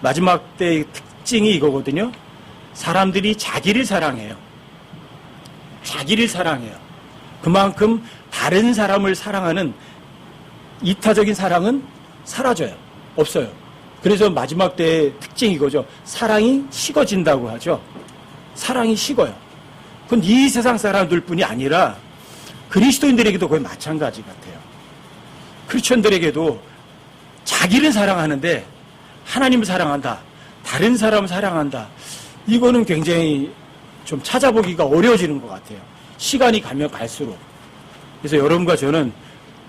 마지막 때의 특징이 이거거든요. 사람들이 자기를 사랑해요. 자기를 사랑해요. 그만큼 다른 사람을 사랑하는 이타적인 사랑은 사라져요. 없어요. 그래서 마지막 때의 특징이 이거죠. 사랑이 식어진다고 하죠. 사랑이 식어요. 그건 이 세상 사람들뿐이 아니라 그리스도인들에게도 거의 마찬가지 같아요. 크리스천들에게도 자기를 사랑하는데 하나님을 사랑한다, 다른 사람을 사랑한다, 이거는 굉장히 좀 찾아보기가 어려워지는 것 같아요. 시간이 가면 갈수록. 그래서 여러분과 저는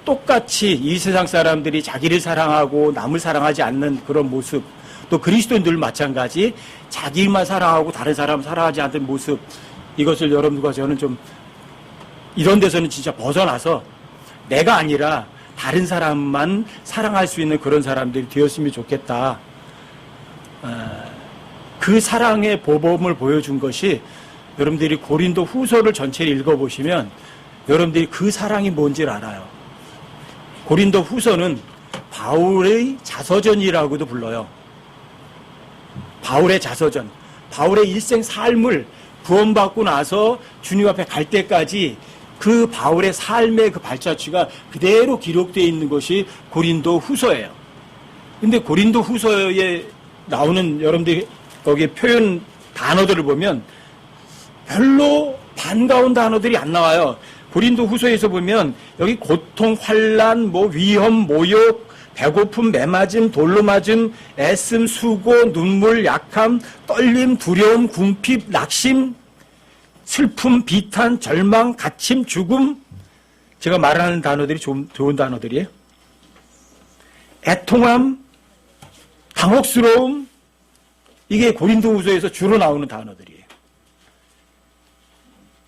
똑같이 이 세상 사람들이 자기를 사랑하고 남을 사랑하지 않는 그런 모습, 또 그리스도인들 마찬가지 자기만 사랑하고 다른 사람 사랑하지 않는 모습, 이것을 여러분과 저는 좀 이런 데서는 진짜 벗어나서 내가 아니라 다른 사람만 사랑할 수 있는 그런 사람들이 되었으면 좋겠다. 그 사랑의 보범을 보여준 것이 여러분들이 고린도 후서를 전체를 읽어보시면 여러분들이 그 사랑이 뭔지를 알아요. 고린도 후서는 바울의 자서전이라고도 불러요. 바울의 자서전. 바울의 일생 삶을 구원받고 나서 주님 앞에 갈 때까지 그 바울의 삶의 그 발자취가 그대로 기록되어 있는 것이 고린도 후서예요. 근데 고린도 후서에 나오는 여러분들이 거기에 표현 단어들을 보면 별로 반가운 단어들이 안 나와요. 고린도 후서에서 보면 여기 고통, 환난, 위험, 모욕, 배고픔, 매맞음, 돌로 맞음, 애씀, 수고, 눈물, 약함, 떨림, 두려움, 궁핍, 낙심, 슬픔, 비탄, 절망, 갇힘, 죽음. 제가 말하는 단어들이 좋은 단어들이에요. 애통함, 당혹스러움, 이게 고린도 후서에서 주로 나오는 단어들이에요.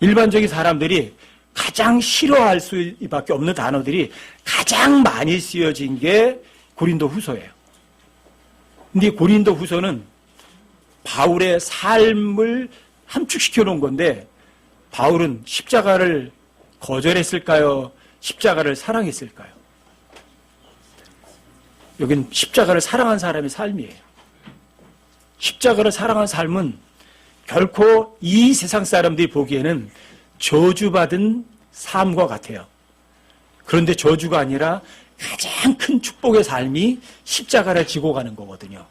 일반적인 사람들이 가장 싫어할 수밖에 없는 단어들이 가장 많이 쓰여진 게 고린도 후서예요. 근데 고린도 후서는 바울의 삶을 함축시켜 놓은 건데, 바울은 십자가를 거절했을까요? 십자가를 사랑했을까요? 여긴 십자가를 사랑한 사람의 삶이에요. 십자가를 사랑한 삶은 결코 이 세상 사람들이 보기에는 저주받은 삶과 같아요. 그런데 저주가 아니라 가장 큰 축복의 삶이 십자가를 지고 가는 거거든요.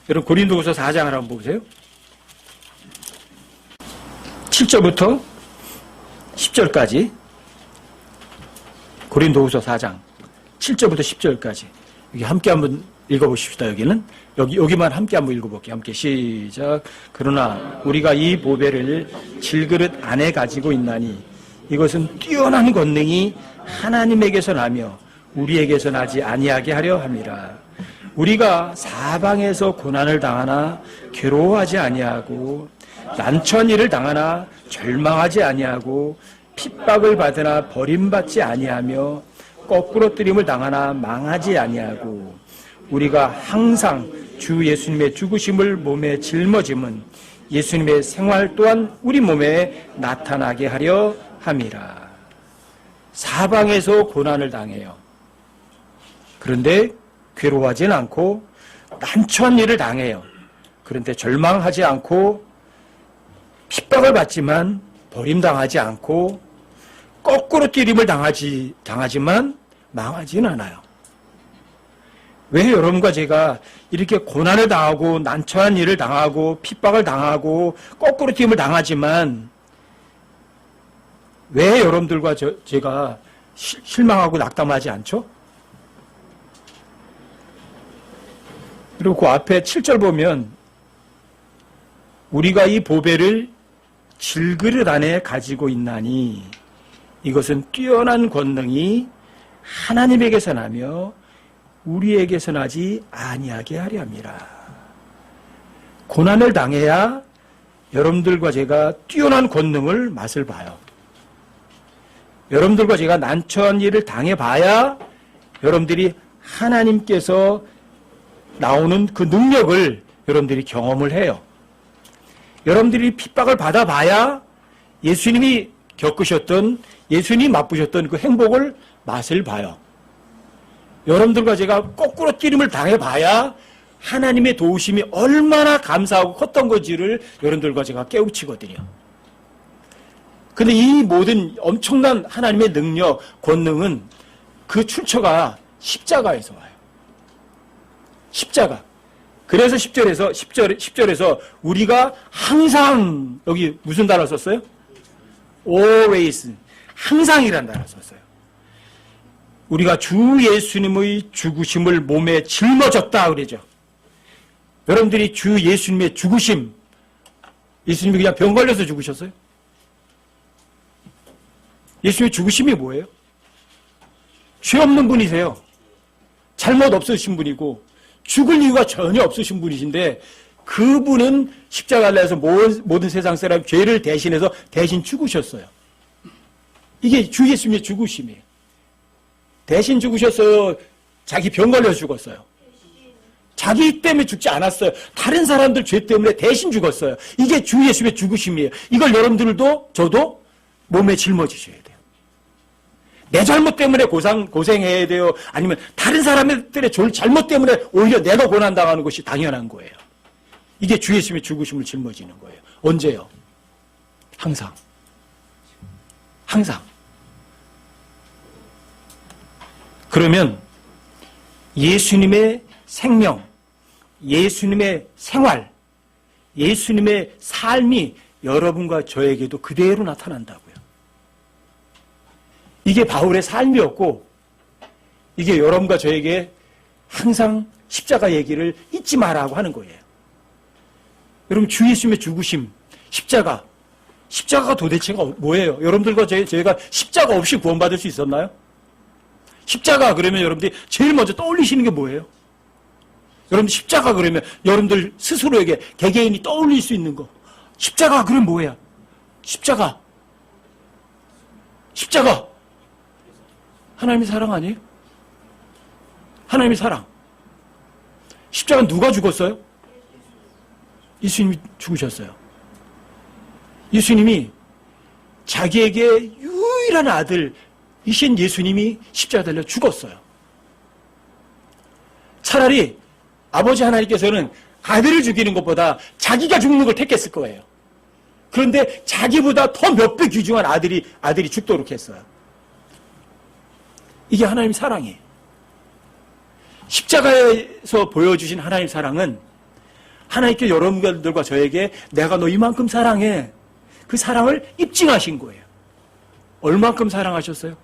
여러분 고린도후서 4장을 한번 보세요. 7절부터 10절까지 고린도후서 4장 7절부터 10절까지 여기 함께 한번 읽어보십시다. 여기만 함께 한번 읽어볼게요. 함께 시작. 그러나 우리가 이 보배를 질그릇 안에 가지고 있나니 이것은 뛰어난 권능이 하나님에게서 나며 우리에게서 나지 아니하게 하려 함이라. 우리가 사방에서 고난을 당하나 괴로워하지 아니하고 난처한 일을 당하나 절망하지 아니하고 핍박을 받으나 버림받지 아니하며 거꾸로 뜨림을 당하나 망하지 아니하고 우리가 항상 주 예수님의 죽으심을 몸에 짊어짐은 예수님의 생활 또한 우리 몸에 나타나게 하려 함이라. 사방에서 고난을 당해요. 그런데 괴로워하지는 않고 난처한 일을 당해요. 그런데 절망하지 않고 핍박을 받지만 버림당하지 않고 거꾸로 뛰림을 당하지만 망하지는 않아요. 왜 여러분과 제가 이렇게 고난을 당하고 난처한 일을 당하고 핍박을 당하고 거꾸로 뛰림을 당하지만 왜 여러분들과 제가 실망하고 낙담하지 않죠? 그리고 그 앞에 7절 보면 우리가 이 보배를 질그릇 안에 가지고 있나니 이것은 뛰어난 권능이 하나님에게서 나며 우리에게서 나지 아니하게 하려 함이라. 고난을 당해야 여러분들과 제가 뛰어난 권능을 맛을 봐요. 여러분들과 제가 난처한 일을 당해봐야 여러분들이 하나님께서 나오는 그 능력을 여러분들이 경험을 해요. 여러분들이 핍박을 받아봐야 예수님이 겪으셨던, 예수님이 맛보셨던 그 행복을 맛을 봐요. 여러분들과 제가 거꾸로 뛰림을 당해봐야 하나님의 도우심이 얼마나 감사하고 컸던 건지를 여러분들과 제가 깨우치거든요. 근데 이 모든 엄청난 하나님의 능력, 권능은 그 출처가 십자가에서 와요. 십자가. 그래서 10절에서 우리가 항상, 여기 무슨 단어 썼어요? always. 항상이라는 단어 썼어요. 우리가 주 예수님의 죽으심을 몸에 짊어졌다 그러죠. 여러분들이 주 예수님의 죽으심, 예수님이 그냥 병 걸려서 죽으셨어요? 예수님의 죽으심이 뭐예요? 죄 없는 분이세요. 잘못 없으신 분이고 죽을 이유가 전혀 없으신 분이신데 그분은 십자가를 내서 모든 세상 사람 죄를 대신해서 대신 죽으셨어요. 이게 주 예수님의 죽으심이에요. 대신 죽으셨어요. 자기 병 걸려서 죽었어요. 자기 때문에 죽지 않았어요. 다른 사람들 죄 때문에 대신 죽었어요. 이게 주 예수님의 죽으심이에요. 이걸 여러분들도 저도 몸에 짊어지셔야 돼요. 내 잘못 때문에 고생해야 돼요. 아니면 다른 사람들의 잘못 때문에 오히려 내가 고난당하는 것이 당연한 거예요. 이게 주 예수님의 죽으심을 짊어지는 거예요. 언제요? 항상. 항상. 그러면 예수님의 생명, 예수님의 생활, 예수님의 삶이 여러분과 저에게도 그대로 나타난다고요. 이게 바울의 삶이었고 이게 여러분과 저에게 항상 십자가 얘기를 잊지 말라고 하는 거예요. 여러분 주 예수님의 죽으심, 십자가가 도대체가 뭐예요? 여러분들과 저희가 십자가 없이 구원받을 수 있었나요? 십자가 그러면 여러분들이 제일 먼저 떠올리시는 게 뭐예요? 여러분들 십자가 그러면 여러분들 스스로에게 개개인이 떠올릴 수 있는 거. 십자가 그러면 뭐야? 십자가. 하나님의 사랑 아니에요? 하나님의 사랑. 십자가 누가 죽었어요? 예수님이 죽으셨어요. 예수님이 자기에게 유일한 아들이신 예수님이 십자가 달려 죽었어요. 차라리 아버지 하나님께서는 아들을 죽이는 것보다 자기가 죽는 걸 택했을 거예요. 그런데 자기보다 더 몇 배 귀중한 아들이 죽도록 했어요. 이게 하나님의 사랑이에요. 십자가에서 보여주신 하나님의 사랑은 하나님께 여러분들과 저에게 내가 너 이만큼 사랑해. 그 사랑을 입증하신 거예요. 얼만큼 사랑하셨어요?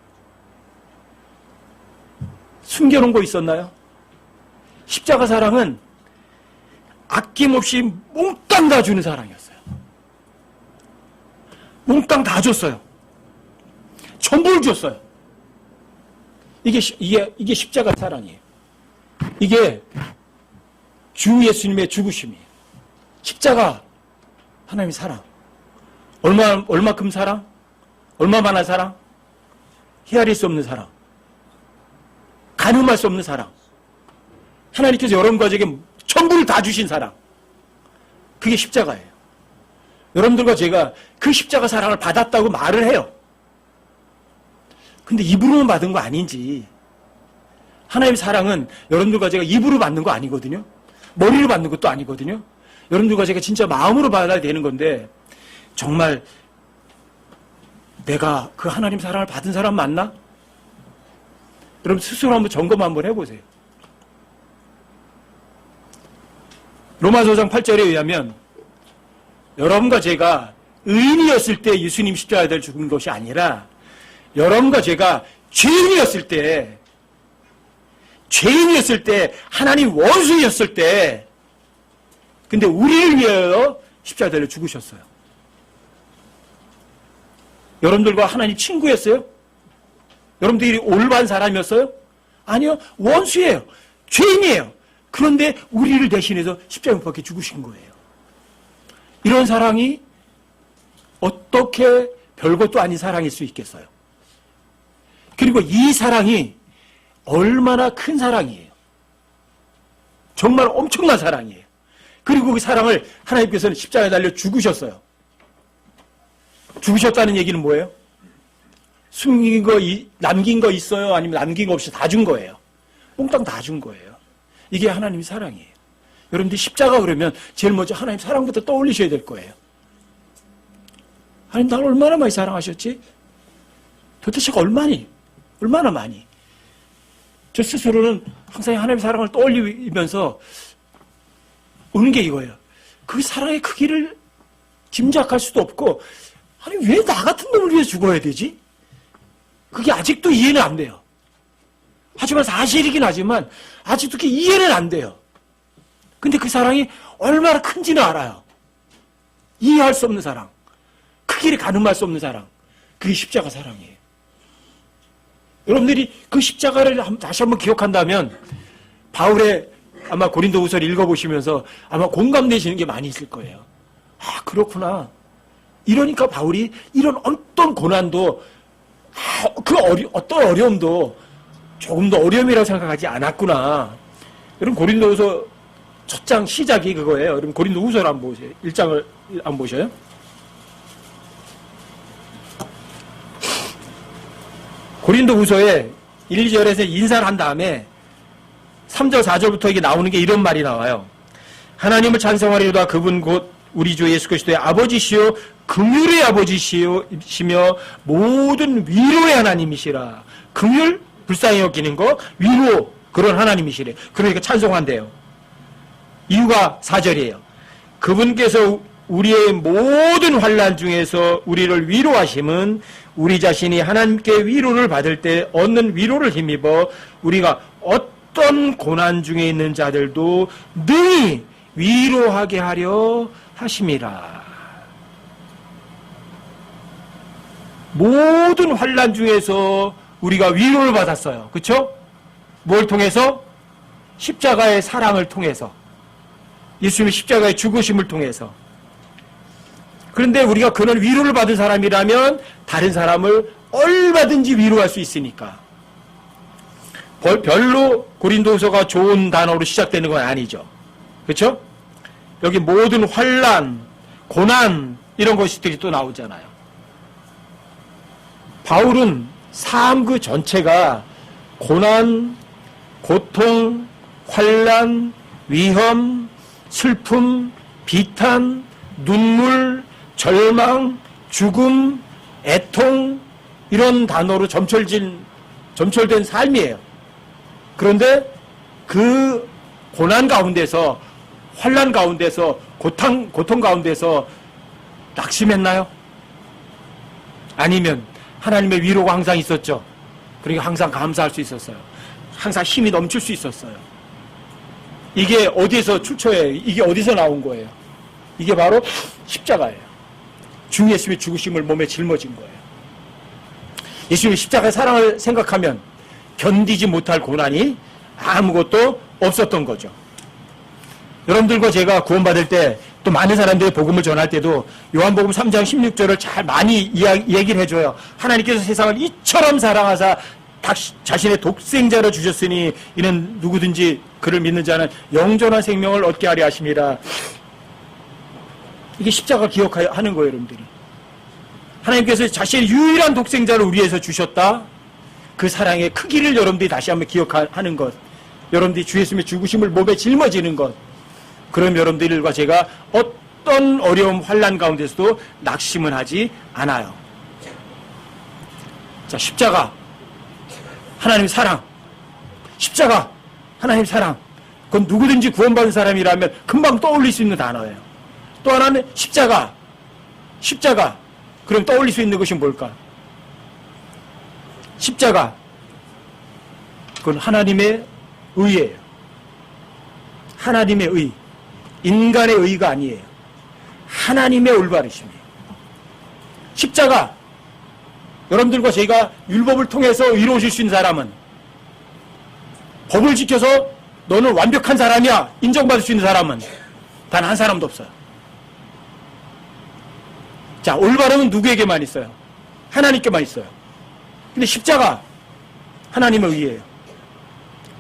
숨겨놓은 거 있었나요? 십자가 사랑은 아낌없이 몽땅 다 주는 사랑이었어요. 몽땅 다 줬어요. 전부를 줬어요. 이게 십자가 사랑이에요. 이게 주 예수님의 죽으심이에요. 십자가 하나님의 사랑. 얼마큼 사랑? 얼마만한 사랑? 헤아릴 수 없는 사랑. 가늠할 수 없는 사랑. 하나님께서 여러분과 저에게 전부를 다 주신 사랑. 그게 십자가예요. 여러분들과 제가 그 십자가 사랑을 받았다고 말을 해요. 근데 입으로만 받은 거 아닌지. 하나님의 사랑은 여러분들과 제가 입으로 받는 거 아니거든요. 머리로 받는 것도 아니거든요. 여러분들과 제가 진짜 마음으로 받아야 되는 건데 정말 내가 그 하나님 사랑을 받은 사람 맞나? 여러분 스스로 한번 점검 한번 해보세요. 로마서 5장 8절에 의하면 여러분과 제가 의인이었을 때 예수님 십자가에 죽은 것이 아니라 여러분과 제가 죄인이었을 때 하나님 원수였을 때 근데 우리를 위하여 십자가에 달려 죽으셨어요. 여러분들과 하나님 친구였어요? 여러분들이 올바른 사람이었어요? 아니요. 원수예요. 죄인이에요. 그런데 우리를 대신해서 십자가에 못 박혀 죽으신 거예요. 이런 사랑이 어떻게 별것도 아닌 사랑일 수 있겠어요? 그리고 이 사랑이 얼마나 큰 사랑이에요. 정말 엄청난 사랑이에요. 그리고 그 사랑을 하나님께서는 십자가에 달려 죽으셨어요. 죽으셨다는 얘기는 뭐예요? 숨긴 거, 남긴 거 있어요? 아니면 남긴 거 없이 다 준 거예요. 몽땅 다 준 거예요. 이게 하나님의 사랑이에요. 여러분들이 십자가 그러면 제일 먼저 하나님 사랑부터 떠올리셔야 될 거예요. 하나님 나를 얼마나 많이 사랑하셨지? 도대체 얼마나 많이? 저 스스로는 항상 하나님의 사랑을 떠올리면서 오는 게 이거예요. 그 사랑의 크기를 짐작할 수도 없고, 아니 왜 나 같은 놈을 위해 죽어야 되지? 그게 아직도 이해는 안 돼요. 하지만 사실이긴 하지만 아직도 그게 이해는 안 돼요. 근데 그 사랑이 얼마나 큰지는 알아요. 이해할 수 없는 사랑, 크기를 가늠할 수 없는 사랑, 그게 십자가 사랑이에요. 여러분들이 그 십자가를 다시 한번 기억한다면 바울의 아마 고린도후서를 읽어보시면서 아마 공감되시는 게 많이 있을 거예요. 아, 그렇구나. 이러니까 바울이 이런 어떤 고난도, 어떤 어려움도 조금 더 어려움이라고 생각하지 않았구나. 여러분, 고린도후서 첫 장 시작이 그거예요. 여러분, 고린도후서를 한번 보세요. 1장을 한번 보셔요. 고린도후서에 1, 2절에서 인사를 한 다음에 3절, 4절부터 이게 나오는 게 이런 말이 나와요. 하나님을 찬송하리로다. 그분 곧 우리 주 예수 그리스도의 아버지시요 긍휼의 아버지시며 모든 위로의 하나님이시라. 긍휼, 불쌍히 여기는 거, 위로, 그런 하나님이시래. 그러니까 찬송한대요. 이유가 4절이에요. 그분께서 우리의 모든 환난 중에서 우리를 위로하심은 우리 자신이 하나님께 위로를 받을 때 얻는 위로를 힘입어 우리가 어떤 고난 중에 있는 자들도 능히 위로하게 하려 하심이라. 모든 환난 중에서 우리가 위로를 받았어요. 그렇죠? 뭘 통해서? 십자가의 사랑을 통해서, 예수님의 십자가의 죽으심을 통해서. 그런데 우리가 그런 위로를 받은 사람이라면 다른 사람을 얼마든지 위로할 수 있으니까. 별로 고린도서가 좋은 단어로 시작되는 건 아니죠. 그렇죠? 여기 모든 환난, 고난 이런 것들이 또 나오잖아요. 바울은 삶 그 전체가 고난, 고통, 환난, 위험, 슬픔, 비탄, 눈물, 절망, 죽음, 애통 이런 단어로 점철된 삶이에요. 그런데 그 고난 가운데서, 환난 가운데서, 고통 가운데서 낙심했나요? 아니면 하나님의 위로가 항상 있었죠. 그러니까 항상 감사할 수 있었어요. 항상 힘이 넘칠 수 있었어요. 이게 어디에서 출처예요? 이게 어디서 나온 거예요? 이게 바로 십자가예요. 주 예수님의 죽으심을 몸에 짊어진 거예요. 예수님의 십자가의 사랑을 생각하면 견디지 못할 고난이 아무것도 없었던 거죠. 여러분들과 제가 구원받을 때 또 많은 사람들이 복음을 전할 때도 요한복음 3장 16절을 잘 많이 얘기를 해줘요. 하나님께서 세상을 이처럼 사랑하사 자신의 독생자를 주셨으니 이는 누구든지 그를 믿는 자는 영존한 생명을 얻게 하려 하심이라. 이게 십자가 기억하는 거예요, 여러분들이. 하나님께서 자신의 유일한 독생자를 우리 위해서 주셨다. 그 사랑의 크기를 여러분들이 다시 한번 기억하는 것. 여러분들이 주 예수님의 죽으심을 몸에 짊어지는 것. 그럼 여러분들과 제가 어떤 어려움, 환난 가운데서도 낙심은 하지 않아요. 자, 십자가, 하나님 사랑. 십자가, 하나님 사랑. 그건 누구든지 구원받은 사람이라면 금방 떠올릴 수 있는 단어예요. 또 하나는 십자가. 그럼 떠올릴 수 있는 것이 뭘까? 십자가. 그건 하나님의 의예요. 하나님의 의. 인간의 의가 아니에요. 하나님의 올바르심이에요. 십자가. 여러분들과 저희가 율법을 통해서 이루어질 수 있는 사람은, 법을 지켜서 너는 완벽한 사람이야 인정받을 수 있는 사람은 단 한 사람도 없어요. 자, 올바름은 누구에게만 있어요? 하나님께만 있어요. 근데 십자가, 하나님의 의예요.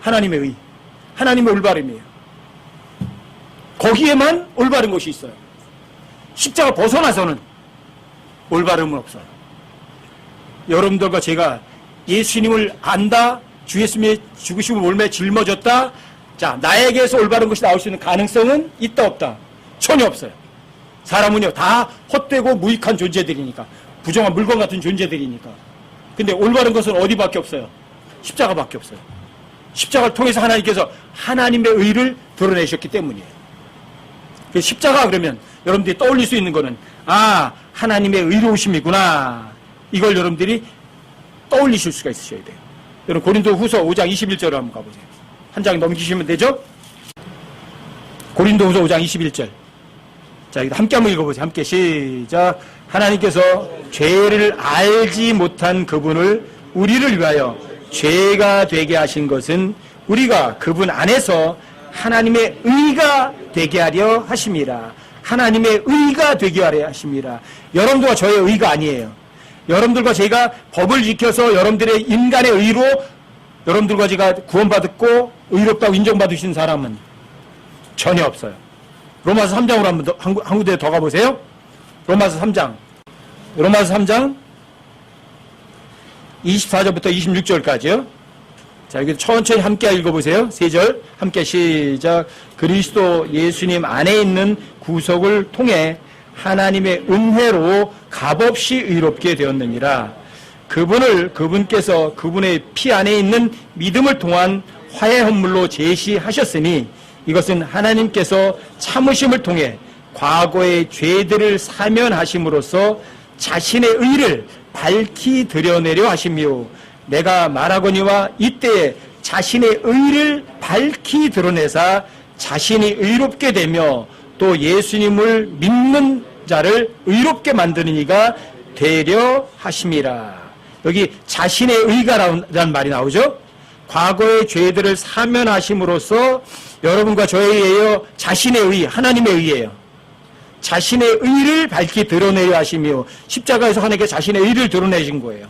하나님의 의. 하나님의 올바름이에요. 거기에만 올바른 것이 있어요. 십자가 벗어나서는 올바름은 없어요. 여러분들과 제가 예수님을 안다, 주 예수님의 죽으심을 몸에 짊어졌다, 자, 나에게서 올바른 것이 나올 수 있는 가능성은 있다 없다? 전혀 없어요. 사람은요 다 헛되고 무익한 존재들이니까, 부정한 물건 같은 존재들이니까. 근데 올바른 것은 어디밖에 없어요? 십자가밖에 없어요. 십자가를 통해서 하나님께서 하나님의 의를 드러내셨기 때문이에요. 십자가 그러면 여러분들이 떠올릴 수 있는 거는, 아, 하나님의 의로우심이구나, 이걸 여러분들이 떠올리실 수가 있으셔야 돼요. 여러분 고린도후서 5장 21절로 한번 가보세요. 한 장 넘기시면 되죠? 고린도후서 5장 21절. 자, 이거 함께 한번 읽어보세요. 함께 시작. 하나님께서 죄를 알지 못한 그분을 우리를 위하여 죄가 되게 하신 것은 우리가 그분 안에서 하나님의 의가 되게 하려 하심이라. 하나님의 의가 되게 하려 하심이라. 여러분들과 저의 의가 아니에요. 여러분들과 제가 법을 지켜서 여러분들의 인간의 의로 여러분들과 제가 구원받았고 의롭다고 인정받으신 사람은 전혀 없어요. 로마서 3장으로 한 군데 더 가보세요. 로마서 3장 24절부터 26절까지요. 자, 여기 천천히 함께 읽어보세요. 3절 함께 시작. 그리스도 예수님 안에 있는 구속을 통해 하나님의 은혜로 값없이 의롭게 되었느니라. 그분께서 그분의 피 안에 있는 믿음을 통한 화해 헌물로 제시하셨으니 이것은 하나님께서 참으심을 통해 과거의 죄들을 사면하심으로써 자신의 의를 밝히 드러내려 하시며, 내가 말하거니와 이때에 자신의 의를 밝히 드러내사 자신이 의롭게 되며 또 예수님을 믿는 자를 의롭게 만드는 이가 되려 하심이라. 여기 자신의 의가라는 말이 나오죠. 과거의 죄들을 사면하심으로써 여러분과 저에 의하여 자신의 의, 하나님의 의예요. 자신의 의를 밝히 드러내려 하시며, 십자가에서 하나님께 자신의 의를 드러내신 거예요.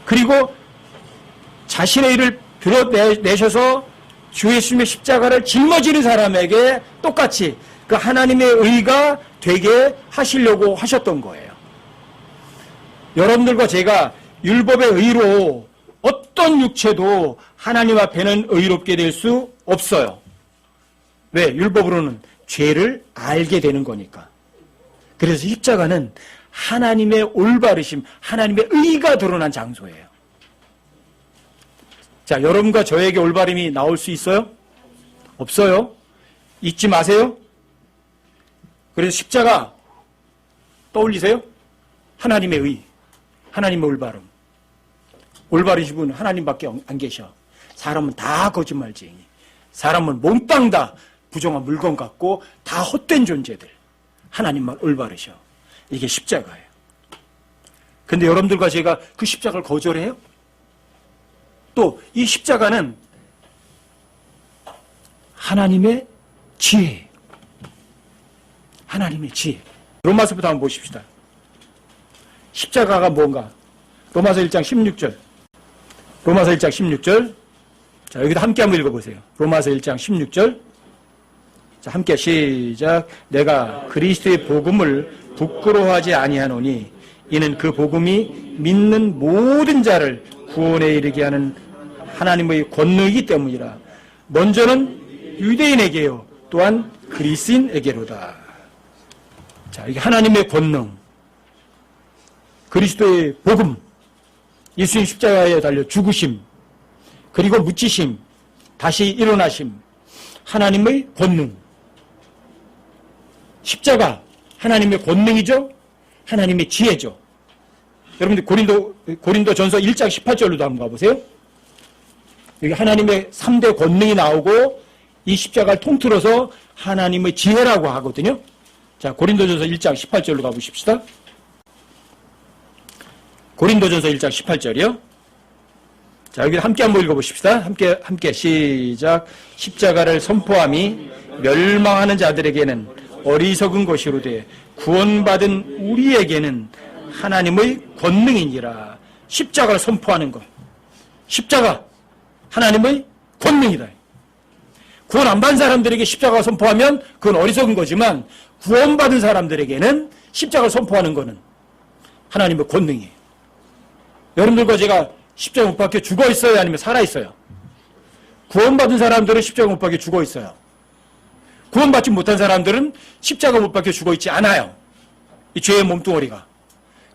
그리고 자신의 의를 드러내셔서 주 예수님의 십자가를 짊어지는 사람에게 똑같이 그 하나님의 의가 되게 하시려고 하셨던 거예요. 여러분들과 제가 율법의 의로 어떤 육체도 하나님 앞에는 의롭게 될 수 없어요. 왜? 율법으로는 죄를 알게 되는 거니까. 그래서 십자가는 하나님의 올바르심, 하나님의 의가 드러난 장소예요. 자, 여러분과 저에게 올바름이 나올 수 있어요? 없어요. 잊지 마세요. 그래서 십자가 떠올리세요. 하나님의 의, 하나님의 올바름. 올바르신 분은 하나님밖에 안 계셔. 사람은 다 거짓말쟁이, 사람은 몽땅 다 부정한 물건 같고 다 헛된 존재들. 하나님만 올바르셔. 이게 십자가예요. 근데 여러분들과 제가 그 십자가를 거절해요? 또 이 십자가는 하나님의 지혜, 하나님의 지혜. 로마서부터 한번 보십시다. 십자가가 뭔가? 로마서 1장 16절. 로마서 1장 16절. 자, 여기도 함께 한번 읽어보세요. 로마서 1장 16절. 자, 함께 시작. 내가 그리스도의 복음을 부끄러워하지 아니하노니 이는 그 복음이 믿는 모든 자를 구원에 이르게 하는 하나님의 권능이기 때문이라. 먼저는 유대인에게요, 또한 그리스인에게로다. 자, 이게 하나님의 권능, 그리스도의 복음, 예수님 십자가에 달려 죽으심, 그리고 묻히심, 다시 일어나심, 하나님의 권능. 십자가 하나님의 권능이죠. 하나님의 지혜죠. 여러분들 고린도 전서 1장 18절로도 한번 가보세요. 여기 하나님의 3대 권능이 나오고 이 십자가를 통틀어서 하나님의 지혜라고 하거든요. 자, 고린도전서 1장 18절로 가보십시다. 고린도전서 1장 18절이요. 자, 여기 함께 한번 읽어보십시다. 함께 시작. 십자가를 선포함이 멸망하는 자들에게는 어리석은 것이로되 구원받은 우리에게는 하나님의 권능이니라. 십자가를 선포하는 것. 십자가 하나님의 권능이다. 구원 안 받은 사람들에게 십자가를 선포하면 그건 어리석은 거지만 구원받은 사람들에게는 십자가를 선포하는 것은 하나님의 권능이에요. 여러분들과 제가 십자가 못 박혀 죽어 있어요? 아니면 살아 있어요? 구원받은 사람들은 십자가 못 박혀 죽어 있어요. 구원받지 못한 사람들은 십자가 못 박혀 죽어 있지 않아요. 이 죄의 몸뚱어리가.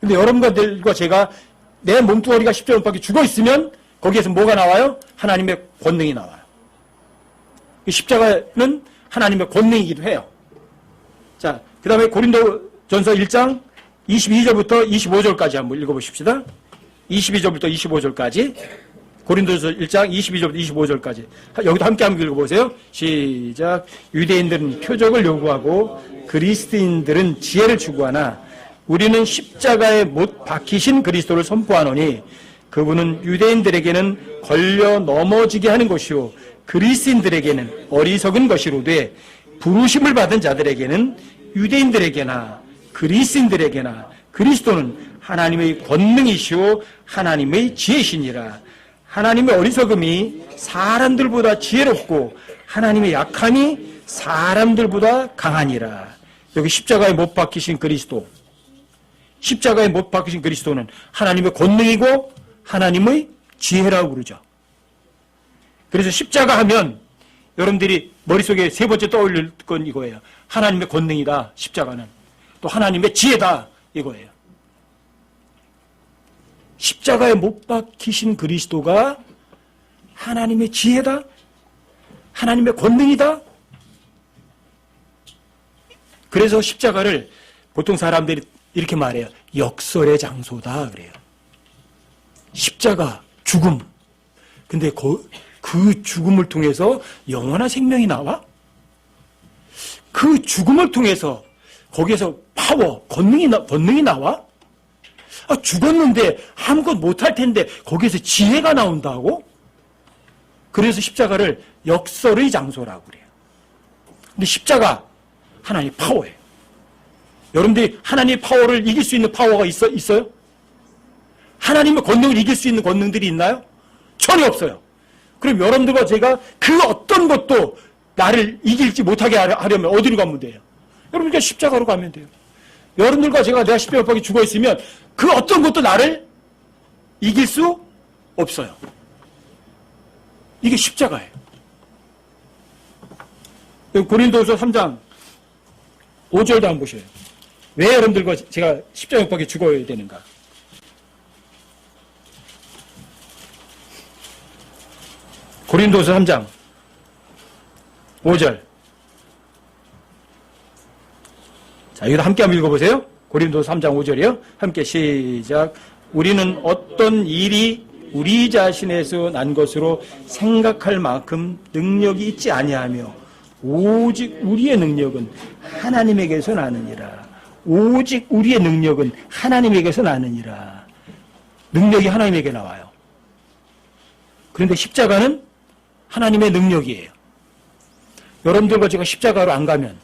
근데 여러분들과 제가 내 몸뚱어리가 십자가 못 박혀 죽어 있으면 거기에서 뭐가 나와요? 하나님의 권능이 나와요. 이 십자가는 하나님의 권능이기도 해요. 자, 그 다음에 고린도전서 1장 22절부터 25절까지 한번 읽어보십시다. 22절부터 25절까지. 고린도전서 1장 22절부터 25절까지. 여기도 함께 한번 읽어보세요. 시작. 유대인들은 표적을 요구하고 그리스도인들은 지혜를 추구하나 우리는 십자가에 못 박히신 그리스도를 선포하노니 그분은 유대인들에게는 걸려 넘어지게 하는 것이요 그리스도인들에게는 어리석은 것이로되 부르심을 받은 자들에게는 유대인들에게나 그리스도인들에게나 그리스도는 하나님의 권능이시오 하나님의 지혜시니라. 하나님의 어리석음이 사람들보다 지혜롭고 하나님의 약함이 사람들보다 강하니라. 여기 십자가에 못 박히신 그리스도, 십자가에 못 박히신 그리스도는 하나님의 권능이고 하나님의 지혜라고 그러죠. 그래서 십자가 하면 여러분들이 머릿속에 세 번째 떠올릴 건 이거예요. 하나님의 권능이다, 십자가는. 또 하나님의 지혜다, 이거예요. 십자가에 못 박히신 그리스도가 하나님의 지혜다? 하나님의 권능이다? 그래서 십자가를 보통 사람들이 이렇게 말해요. 역설의 장소다 그래요. 십자가, 죽음. 근데 그 죽음을 통해서 영원한 생명이 나와? 그 죽음을 통해서 거기에서 파워, 권능이 나와? 죽었는데 아무것도 못할 텐데 거기에서 지혜가 나온다고? 그래서 십자가를 역설의 장소라고 그래요. 근데 십자가 하나님의 파워예요. 여러분들이 하나님의 파워를 이길 수 있는 파워가 있어요? 하나님의 권능을 이길 수 있는 권능들이 있나요? 전혀 없어요. 그럼 여러분들과 제가 그 어떤 것도 나를 이길지 못하게 하려면 어디로 가면 돼요? 여러분들과 십자가로 가면 돼요. 여러분들과 내가 십자가 밖에 죽어 있으면 그 어떤 것도 나를 이길 수 없어요. 이게 십자가예요. 고린도후서 3장 5절도 한번 보셔요. 왜 여러분들과 제가 십자가 밖에 죽어야 되는가? 고린도후서 3장 5절. 자, 이거 함께 한번 읽어보세요. 고린도서 3장 5절이요. 함께 시작. 우리는 어떤 일이 우리 자신에서 난 것으로 생각할 만큼 능력이 있지 아니하며 오직 우리의 능력은 하나님에게서 나느니라. 오직 우리의 능력은 하나님에게서 나느니라. 능력이 하나님에게 나와요. 그런데 십자가는 하나님의 능력이에요. 여러분들과 제가 십자가로 안 가면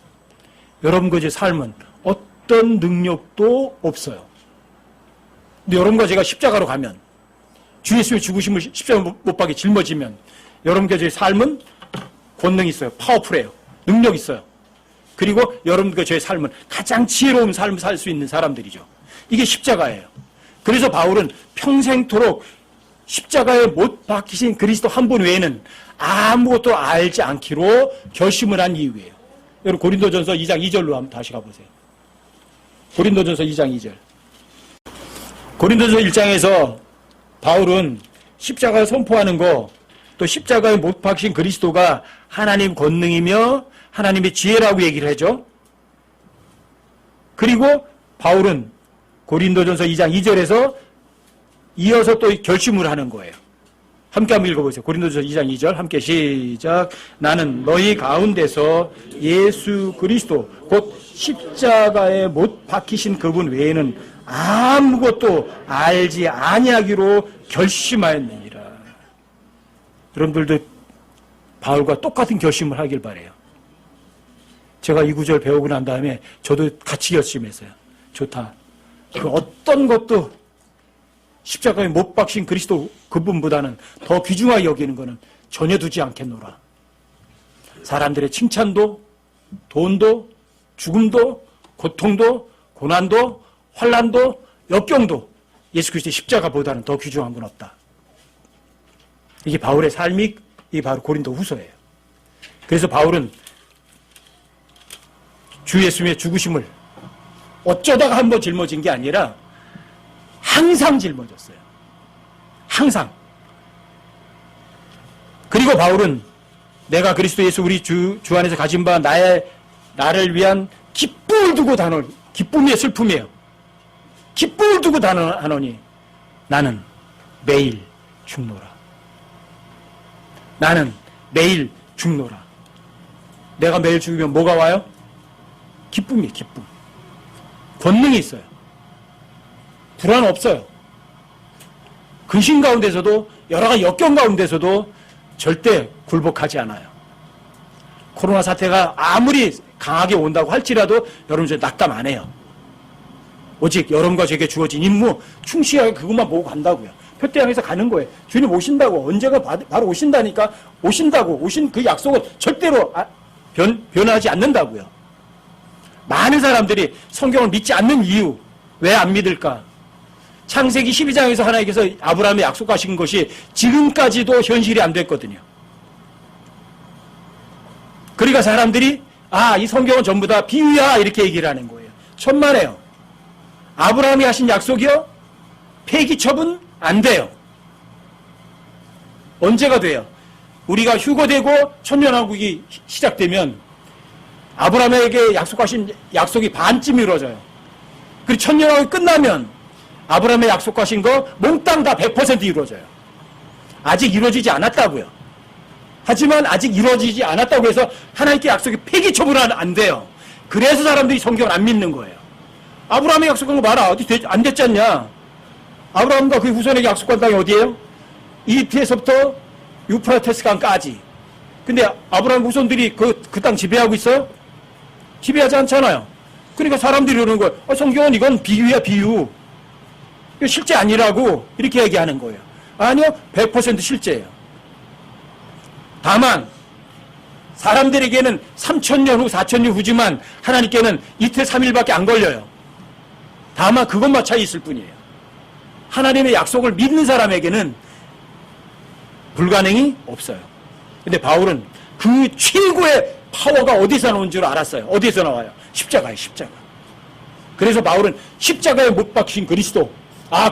여러분과 제 삶은 어떤 능력도 없어요. 근데 여러분과 제가 십자가로 가면 주 예수의 죽으심을 십자가 못 박에 짊어지면 여러분과 제 삶은 권능이 있어요. 파워풀해요. 능력 있어요. 그리고 여러분과 저의 삶은 가장 지혜로운 삶을 살 수 있는 사람들이죠. 이게 십자가예요. 그래서 바울은 평생토록 십자가에 못 박히신 그리스도 한 분 외에는 아무것도 알지 않기로 결심을 한 이유예요. 여러분 고린도전서 2장 2절로 한번 다시 가보세요. 고린도전서 2장 2절. 고린도전서 1장에서 바울은 십자가를 선포하는 거, 또 십자가에 못 박힌 그리스도가 하나님 권능이며 하나님의 지혜라고 얘기를 하죠. 그리고 바울은 고린도전서 2장 2절에서 이어서 또 결심을 하는 거예요. 함께 한번 읽어보세요. 고린도전서 2장 2절 함께 시작. 나는 너희 가운데서 예수 그리스도 곧 십자가에 못 박히신 그분 외에는 아무것도 알지 아니하기로 결심하였느니라. 여러분들도 바울과 똑같은 결심을 하길 바라요. 제가 이 구절 배우고 난 다음에 저도 같이 결심했어요. 좋다. 그 어떤 것도 십자가에 못 박힌 그리스도 그분보다는 더 귀중하게 여기는 것은 전혀 두지 않겠노라. 사람들의 칭찬도, 돈도, 죽음도, 고통도, 고난도, 환난도, 역경도 예수 그리스도의 십자가보다는 더 귀중한 건 없다. 이게 바울의 삶이 이 바로 고린도 후서예요. 그래서 바울은 주 예수님의 죽으심을 어쩌다가 한번 짊어진 게 아니라 항상 짊어졌어요. 항상. 그리고 바울은 내가 그리스도 예수 우리 주 안에서 가진 바 나를 위한 기쁨을 두고 단언, 기쁨이에요, 슬픔이에요. 기쁨을 두고 단언하노니 나는 매일 죽노라. 나는 매일 죽노라. 내가 매일 죽으면 뭐가 와요? 기쁨이에요, 기쁨. 권능이 있어요. 불안 없어요. 근심 가운데서도 여러 가지 역경 가운데서도 절대 굴복하지 않아요. 코로나 사태가 아무리 강하게 온다고 할지라도 여러분 저 낙담 안 해요. 오직 여러분과 제게 주어진 임무 충실하게 그것만 보고 간다고요. 표대 향해서 가는 거예요. 주님 오신다고. 언제가 바로 오신다니까. 오신다고. 오신 그 약속은 절대로 변하지 않는다고요. 많은 사람들이 성경을 믿지 않는 이유, 왜 안 믿을까? 창세기 12장에서 하나님께서 아브라함에 약속하신 것이 지금까지도 현실이 안 됐거든요. 그러니까 사람들이 이 성경은 전부 다 비유야 이렇게 얘기를 하는 거예요. 천만에요. 아브라함이 하신 약속이요? 폐기 처분 안 돼요. 언제가 돼요? 우리가 휴거되고 천년왕국이 시작되면 아브라함에게 약속하신 약속이 반쯤 이루어져요. 그리고 천년왕국이 끝나면 아브라함의 약속하신 거 몽땅 다 100% 이루어져요. 아직 이루어지지 않았다고요. 하지만 아직 이루어지지 않았다고 해서 하나님께 약속이 폐기 처분은 안 돼요. 그래서 사람들이 성경을 안 믿는 거예요. 아브라함의 약속한 거 봐라. 어디 안 됐지 않냐? 아브라함과 그 후손에게 약속한 땅이 어디예요? 이집트에서부터 유프라테스 강까지. 근데 아브라함 후손들이 그 땅 지배하고 있어요? 지배하지 않잖아요. 그러니까 사람들이 이러는 거예요. 성경은 이건 비유야, 비유. 이거 실제 아니라고 이렇게 얘기하는 거예요. 아니요, 100% 실제예요. 다만 사람들에게는 3,000년 후, 4,000년 후지만 하나님께는 이틀 3일밖에 안 걸려요. 다만 그것만 차이 있을 뿐이에요. 하나님의 약속을 믿는 사람에게는 불가능이 없어요. 근데 바울은 그 최고의 파워가 어디서 나오는 줄 알았어요. 어디서 나와요? 십자가예요, 십자가. 그래서 바울은 십자가에 못 박히신 그리스도,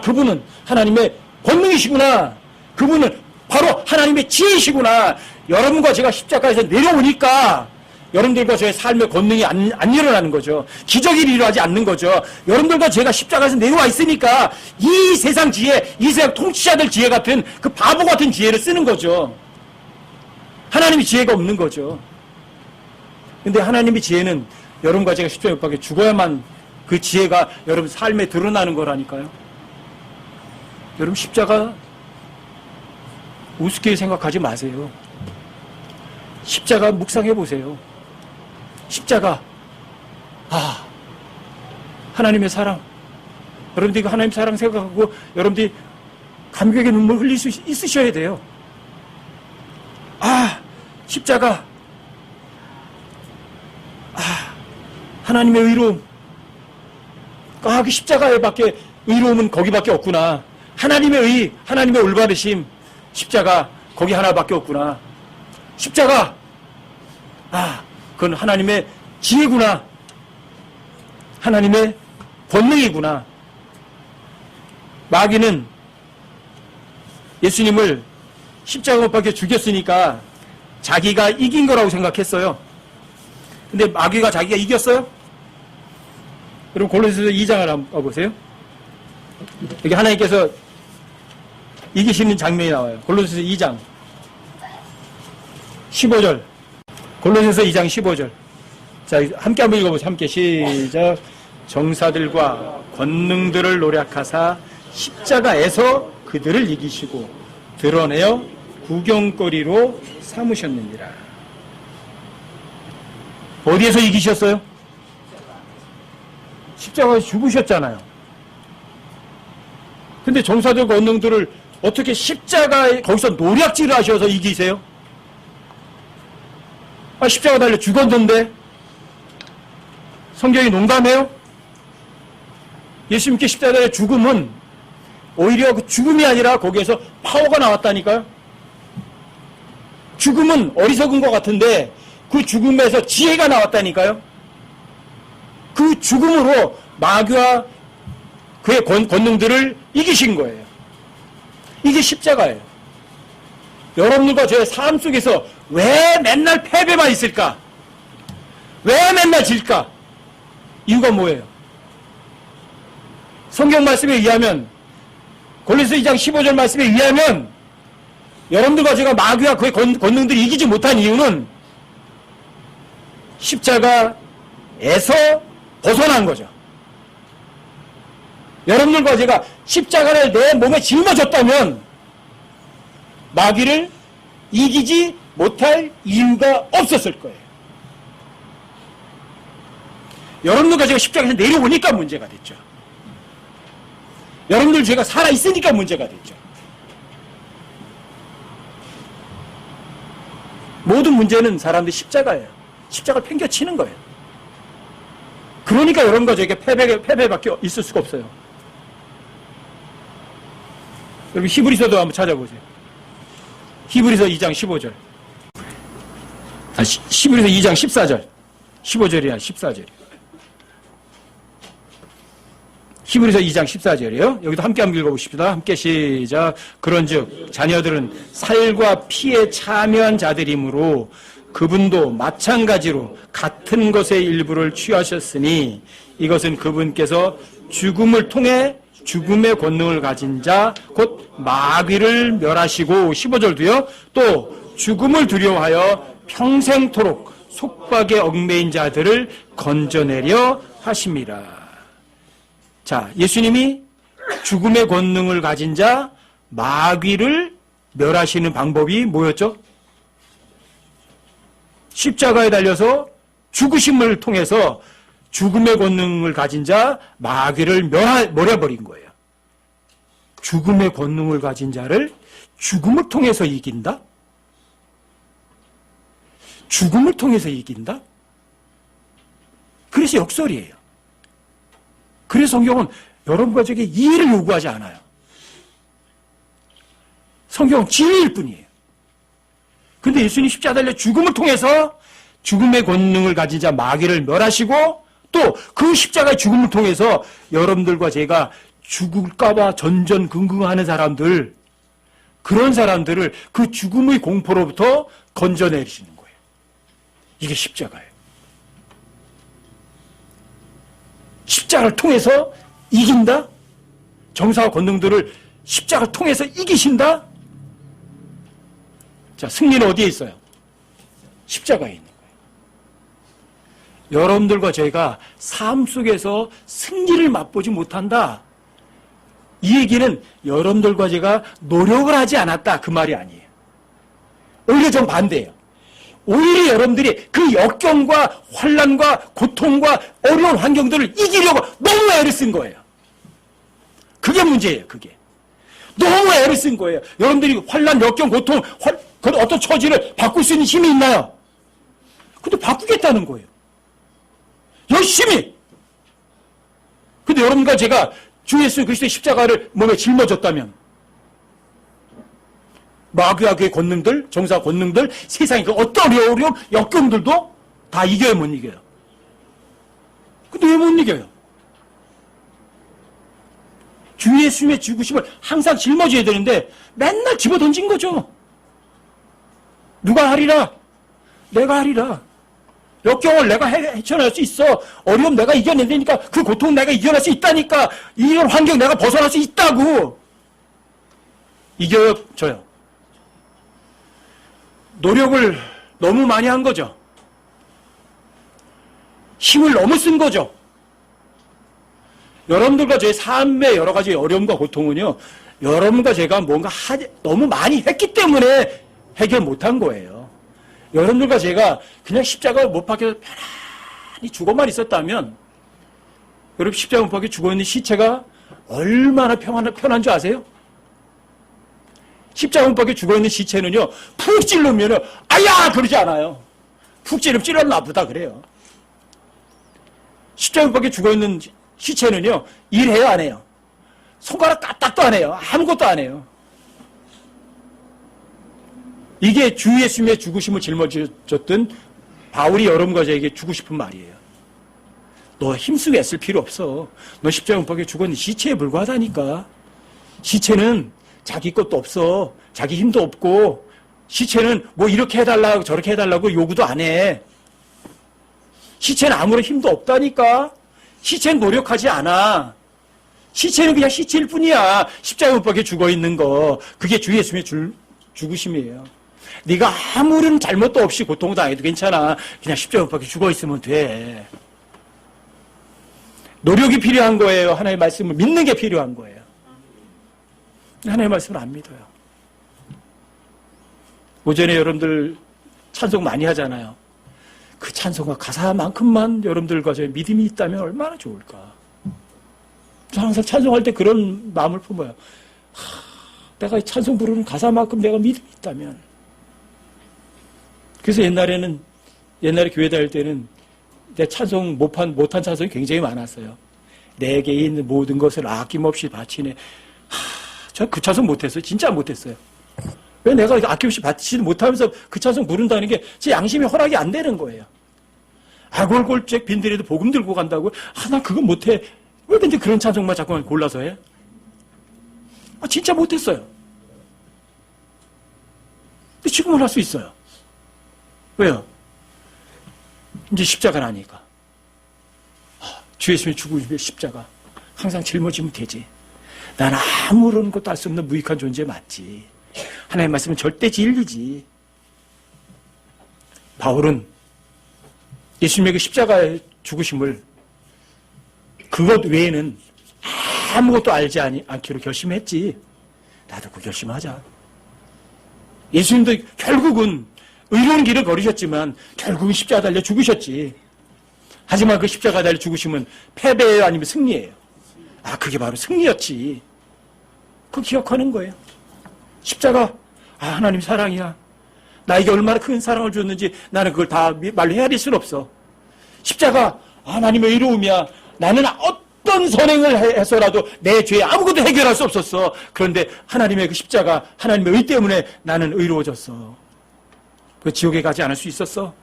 그분은 하나님의 권능이시구나. 그분은 바로 하나님의 지혜이시구나. 여러분과 제가 십자가에서 내려오니까 여러분들과 저의 삶의 권능이 안 일어나는 거죠. 기적이 일어나지 않는 거죠. 여러분들과 제가 십자가에서 내려와 있으니까 이 세상 지혜, 이 세상 통치자들 지혜 같은 그 바보 같은 지혜를 쓰는 거죠. 하나님의 지혜가 없는 거죠. 근데 하나님의 지혜는 여러분과 제가 십자가에 못 박혀 죽어야만 그 지혜가 여러분 삶에 드러나는 거라니까요. 여러분 십자가 우습게 생각하지 마세요. 십자가 묵상해 보세요. 십자가, 하나님의 사랑. 여러분들이 그 하나님 사랑 생각하고 여러분들이 감격의 눈물 흘릴 수 있으셔야 돼요. 십자가. 하나님의 의로움. 그 십자가에 밖에 의로움은 거기밖에 없구나. 하나님의 의, 하나님의 올바르심. 십자가, 거기 하나밖에 없구나. 십자가. 그건 하나님의 지혜구나. 하나님의 권능이구나. 마귀는 예수님을 십자가 못 박혀 죽였으니까 자기가 이긴 거라고 생각했어요. 근데 마귀가 자기가 이겼어요? 여러분 골로새서 2장을 한번 보세요. 여기 하나님께서 이기시는 장면이 나와요. 골로새서 2장 15절. 골로새서 2장 15절. 자, 함께 한번 읽어보세요. 함께 시작. 정사들과 권능들을 노략하사 십자가에서 그들을 이기시고 드러내어 구경거리로 삼으셨느니라. 어디에서 이기셨어요? 십자가에서 죽으셨잖아요. 근데 정사들과 권능들을 어떻게 십자가에 거기서 노략질을 하셔서 이기세요? 십자가 달려 죽었는데 성경이 농담해요? 예수님께 십자가의 죽음은 오히려 그 죽음이 아니라 거기에서 파워가 나왔다니까요. 죽음은 어리석은 것 같은데 그 죽음에서 지혜가 나왔다니까요. 그 죽음으로 마귀와 그의 권능들을 이기신 거예요. 이게 십자가예요. 여러분들과 저의 삶 속에서 왜 맨날 패배만 있을까? 왜 맨날 질까? 이유가 뭐예요? 성경 말씀에 의하면, 골로새 2장 15절 말씀에 의하면 여러분들과 제가 마귀와 그의 권능들이 이기지 못한 이유는 십자가에서 벗어난 거죠. 여러분들과 제가 십자가를 내 몸에 짊어졌다면 마귀를 이기지 못할 이유가 없었을 거예요. 여러분들과 제가 십자가에서 내려오니까 문제가 됐죠. 여러분들 죄가 살아있으니까 문제가 됐죠. 모든 문제는 사람들이 십자가예요. 십자가를 팽겨치는 거예요. 그러니까 여러분과 저에게 패배밖에 있을 수가 없어요. 여러분 히브리서도 한번 찾아보세요. 히브리서 2장 15절. 히브리서 2장 14절. 15절이야 14절이야. 히브리서 2장 14절이에요. 여기도 함께 한번 읽어보십시다. 함께 시작. 그런즉 자녀들은 살과 피에 참여한 자들이므로 그분도 마찬가지로 같은 것의 일부를 취하셨으니 이것은 그분께서 죽음을 통해 죽음의 권능을 가진 자 곧 마귀를 멸하시고 15절도요. 또 죽음을 두려워하여 평생토록 속박에 얽매인 자들을 건져내려 하심이라. 자, 예수님이 죽음의 권능을 가진 자 마귀를 멸하시는 방법이 뭐였죠? 십자가에 달려서 죽으심을 통해서 죽음의 권능을 가진 자 마귀를 멸해버린 거예요. 죽음의 권능을 가진 자를 죽음을 통해서 이긴다? 죽음을 통해서 이긴다? 그래서 역설이에요. 그래서 성경은 여러분과 저에게 이해를 요구하지 않아요. 성경은 진리일 뿐이에요. 근데 예수님 십자가 달려 죽음을 통해서 죽음의 권능을 가진 자 마귀를 멸하시고 또 그 십자가의 죽음을 통해서 여러분들과 제가 죽을까봐 전전긍긍하는 사람들, 그런 사람들을 그 죽음의 공포로부터 건져내시는 거예요. 이게 십자가예요. 십자가를 통해서 이긴다? 정사와 권능들을 십자가를 통해서 이기신다? 자, 승리는 어디에 있어요? 십자가에 있는 거예요. 여러분들과 저희가 삶 속에서 승리를 맛보지 못한다. 이 얘기는 여러분들과 제가 노력을 하지 않았다. 그 말이 아니에요. 오히려 좀 반대예요. 오히려 여러분들이 그 역경과 환난과 고통과 어려운 환경들을 이기려고 너무 애를 쓴 거예요. 그게 문제예요. 그게. 너무 애를 쓴 거예요. 여러분들이 환난, 역경, 고통, 그 어떤 처지를 바꿀 수 있는 힘이 있나요? 근데 바꾸겠다는 거예요. 열심히. 근데 여러분과 제가 주 예수 그리스도의 십자가를 몸에 짊어졌다면 마귀와 그의 권능들, 정사 권능들, 세상의 그 어떤 어려움, 역경들도 다 이겨요, 못 이겨요? 근데 왜 못 이겨요? 주 예수님의 죽으심을 항상 짊어져야 되는데 맨날 집어던진 거죠. 누가 하리라? 내가 하리라. 역경을 내가 헤쳐날 수 있어. 어려움 내가 이겨낸다니까. 그 고통 내가 이겨낼 수 있다니까. 이런 환경 내가 벗어날 수 있다고. 이겨져요. 노력을 너무 많이 한 거죠. 힘을 너무 쓴 거죠. 여러분들과 저의 삶의 여러 가지 어려움과 고통은요, 여러분과 제가 뭔가 너무 많이 했기 때문에 해결 못한 거예요. 여러분들과 제가 그냥 십자가 못 박혀서 편안히 죽어만 있었다면, 여러분 십자가 못 박혀 죽어있는 시체가 얼마나 편한 줄 아세요? 십자가 못 박혀 죽어있는 시체는요, 푹 찔르면 아야! 그러지 않아요. 푹 찔르면 찔러도 나쁘다 그래요. 십자가 못 박혀 죽어있는 시체는요, 일해요, 안 해요? 손가락 까딱도 안 해요. 아무것도 안 해요. 이게 주 예수님의 죽으심을 짊어졌던 바울이 여러분과에게 주고 싶은 말이에요. 너 힘쓰고 애쓸 필요 없어. 너 십자가 못 박혀 죽었는데 시체에 불과하다니까. 시체는 자기 것도 없어. 자기 힘도 없고, 시체는 뭐 이렇게 해달라고 저렇게 해달라고 요구도 안 해. 시체는 아무런 힘도 없다니까. 시체는 노력하지 않아. 시체는 그냥 시체일 뿐이야. 십자가 못 박혀 죽어 있는 거. 그게 주 예수님의 죽으심이에요. 네가 아무런 잘못도 없이 고통을 당해도 괜찮아. 그냥 십자가 못 박혀 죽어 있으면 돼. 노력이 필요한 거예요. 하나님의 말씀을 믿는 게 필요한 거예요. 하나님의 말씀을 안 믿어요. 오전에 여러분들 찬송 많이 하잖아요. 그 찬송과 가사만큼만 여러분들과 저의 믿음이 있다면 얼마나 좋을까. 저는 항상 찬송할 때 그런 마음을 품어요. 내가 찬송 부르는 가사만큼 내가 믿음이 있다면. 그래서 옛날에 교회 다닐 때는 내 찬송 못한 찬송이 굉장히 많았어요. 내게 있는 모든 것을 아낌없이 바치네. 저 그 찬송 못했어요. 진짜 못했어요. 왜 내가 아낌없이 바치지 못하면서 그 찬송 부른다는 게 제 양심이 허락이 안 되는 거예요. 아골골잭 빈들에도 복음 들고 간다고? 나 그건 못해. 왜 근데 그런 찬송만 자꾸만 골라서 해? 진짜 못했어요. 근데 지금은 할 수 있어요. 왜요? 이제 십자가를 아니까. 주 예수님의 죽으심의 십자가 항상 짊어지면 되지. 난 아무런 것도 할 수 없는 무익한 존재 맞지. 하나님의 말씀은 절대 진리지. 바울은 예수님의 그 십자가의 죽으심을 그것 외에는 아무것도 알지 않기로 결심했지. 나도 그 결심하자. 예수님도 결국은 의로운 길을 걸으셨지만 결국은 십자가 달려 죽으셨지. 하지만 그 십자가 달려 죽으심은 패배예요, 아니면 승리예요? 그게 바로 승리였지. 그거 기억하는 거예요. 십자가, 하나님 사랑이야. 나에게 얼마나 큰 사랑을 줬는지 나는 그걸 다 말로 헤아릴 수는 없어. 십자가, 하나님의 의로움이야. 나는 어떤 선행을 해서라도 내 죄에 아무것도 해결할 수 없었어. 그런데 하나님의 그 십자가, 하나님의 의 때문에 나는 의로워졌어. 그 지옥에 가지 않을 수 있었어.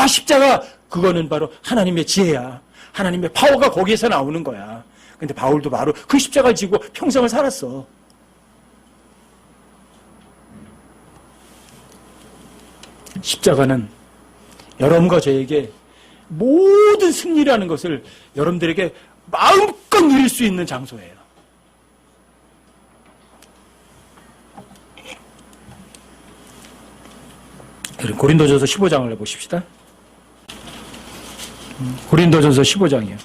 십자가, 그거는 바로 하나님의 지혜야. 하나님의 파워가 거기에서 나오는 거야. 근데 바울도 바로 그 십자가를 지고 평생을 살았어. 십자가는 여러분과 저에게 모든 승리라는 것을 여러분들에게 마음껏 누릴 수 있는 장소예요. 고린도전서 15장을 보십시다. 고린도전서 15장이에요.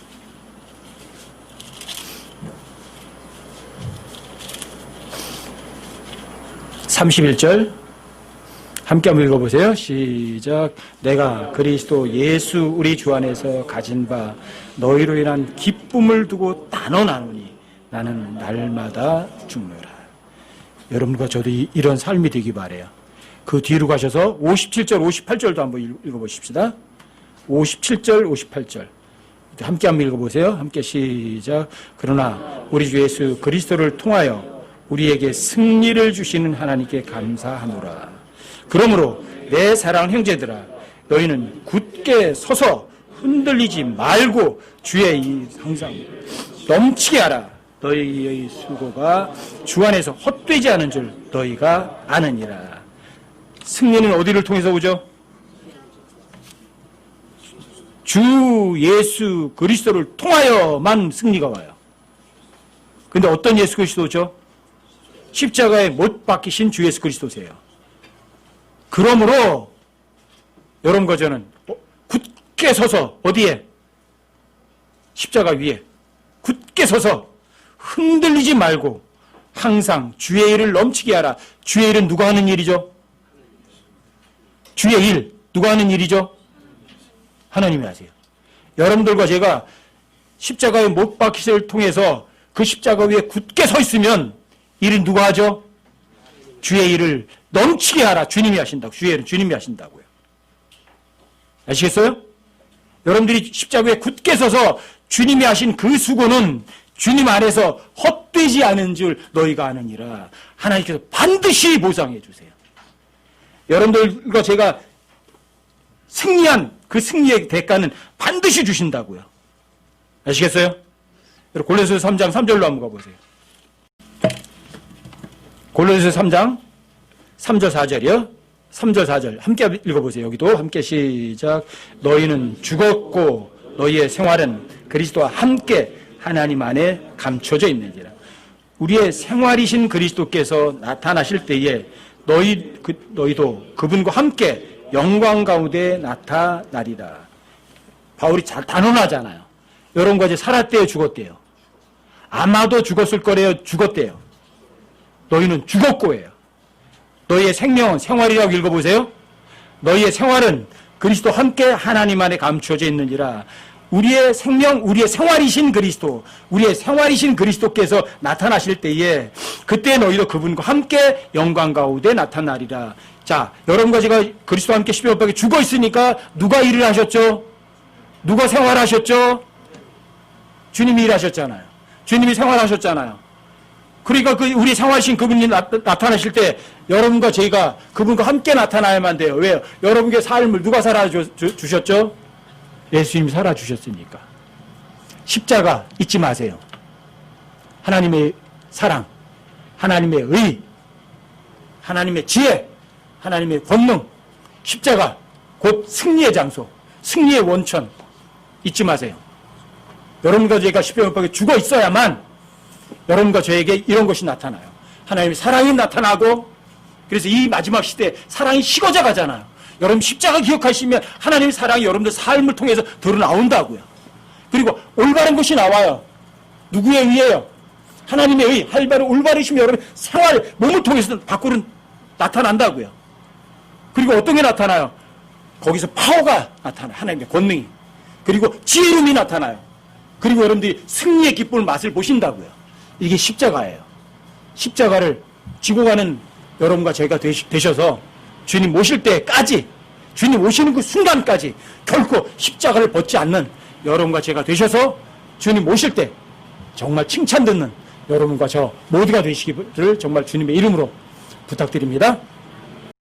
31절 함께 한번 읽어보세요. 시작. 내가 그리스도 예수 우리 주 안에서 가진 바 너희로 인한 기쁨을 두고 나누니 나는 날마다 죽노라. 여러분과 저도 이런 삶이 되기 바래요. 그 뒤로 가셔서 57절 58절도 한번 읽어보십시다. 57절 58절 함께 한번 읽어보세요. 함께 시작. 그러나 우리 주 예수 그리스도를 통하여 우리에게 승리를 주시는 하나님께 감사하노라. 그러므로 내 사랑하는 형제들아, 너희는 굳게 서서 흔들리지 말고 주의 이 항상 넘치게 하라. 너희의 수고가 주 안에서 헛되지 않은 줄 너희가 아느니라. 승리는 어디를 통해서 오죠? 주 예수 그리스도를 통하여만 승리가 와요. 근데 어떤 예수 그리스도죠? 십자가에 못 박히신 주 예수 그리스도세요. 그러므로 여러분과 저는 굳게 서서 어디에? 십자가 위에 굳게 서서 흔들리지 말고 항상 주의 일을 넘치게 하라. 주의 일은 누가 하는 일이죠? 주의 일 누가 하는 일이죠? 하나님이 하세요. 여러분들과 제가 십자가에 못 박히심을 통해서 그 십자가 위에 굳게 서 있으면 일은 누가 하죠? 주의 일을 넘치게 하라. 주님이 하신다고. 주의 일은 주님이 하신다고요. 아시겠어요? 여러분들이 십자가 위에 굳게 서서 주님이 하신 그 수고는 주님 안에서 헛되지 않은 줄 너희가 아느니라. 하나님께서 반드시 보상해 주세요. 여러분들과 제가 승리한 그 승리의 대가는 반드시 주신다고요. 아시겠어요? 여러분 골로새서 3장 3절로 한번 가보세요. 골로새서 3장 3절 4절이요. 3절 4절 함께 읽어보세요. 여기도 함께 시작. 너희는 죽었고 너희의 생활은 그리스도와 함께 하나님 안에 감춰져 있는지라. 우리의 생활이신 그리스도께서 나타나실 때에 너희도 그분과 함께 영광 가운데 나타나리라. 바울이 잘 단언하잖아요. 여러분과 이제 살았대요, 죽었대요. 아마도 죽었을 거래요, 죽었대요. 너희는 죽었고예요. 너희의 생명은 생활이라고 읽어보세요. 너희의 생활은 그리스도 함께 하나님 안에 감추어져 있는지라. 우리의 생명, 우리의 생활이신 그리스도, 우리의 생활이신 그리스도께서 나타나실 때에 그때 너희도 그분과 함께 영광 가운데 나타나리라. 자, 여러분과 제가 그리스도와 함께 십자가에 죽어 있으니까 누가 일을 하셨죠? 누가 생활하셨죠? 주님이 일하셨잖아요. 주님이 생활하셨잖아요. 그러니까 우리 생활하신 그분이 나타나실 때 여러분과 저희가 그분과 함께 나타나야만 돼요. 왜요? 여러분의 삶을 누가 살아주셨죠? 예수님이 살아주셨으니까. 십자가 잊지 마세요. 하나님의 사랑, 하나님의 의, 하나님의 지혜, 하나님의 권능, 십자가 곧 승리의 장소, 승리의 원천 잊지 마세요. 여러분과 저희가 십자가에 죽어 있어야만 여러분과 저에게 이런 것이 나타나요. 하나님의 사랑이 나타나고, 그래서 이 마지막 시대에 사랑이 식어져 가잖아요. 여러분 십자가 기억하시면 하나님의 사랑이 여러분들 삶을 통해서 드러나온다고요. 그리고 올바른 것이 나와요. 누구에 의해요? 하나님의 의, 올바르시면 여러분 생활, 몸을 통해서 밖으로 나타난다고요. 그리고 어떤 게 나타나요? 거기서 파워가 나타나요. 하나님의 권능이. 그리고 지혜로움이 나타나요. 그리고 여러분들이 승리의 기쁨을 맛을 보신다고요. 이게 십자가예요. 십자가를 지고 가는 여러분과 제가 되셔서 주님 모실 때까지, 주님 오시는 그 순간까지 결코 십자가를 벗지 않는 여러분과 제가 되셔서 주님 모실 때 정말 칭찬 듣는 여러분과 저 모두가 되시기를 정말 주님의 이름으로 부탁드립니다.